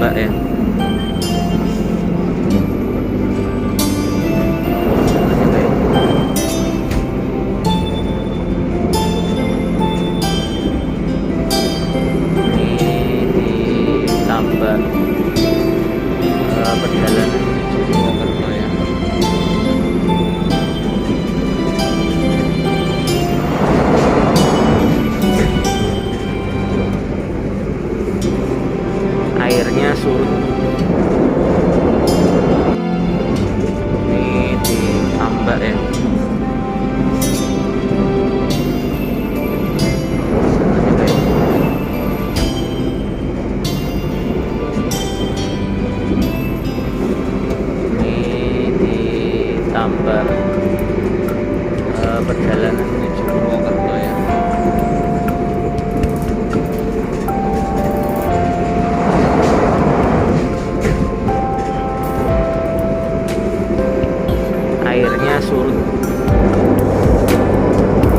tambak ya. Ini ditambak perjalanan menuju Purwokerto ya. Airnya surut. Ini ditambak ya. Tambah perjalanan menuju Purwokerto ya. Airnya surut.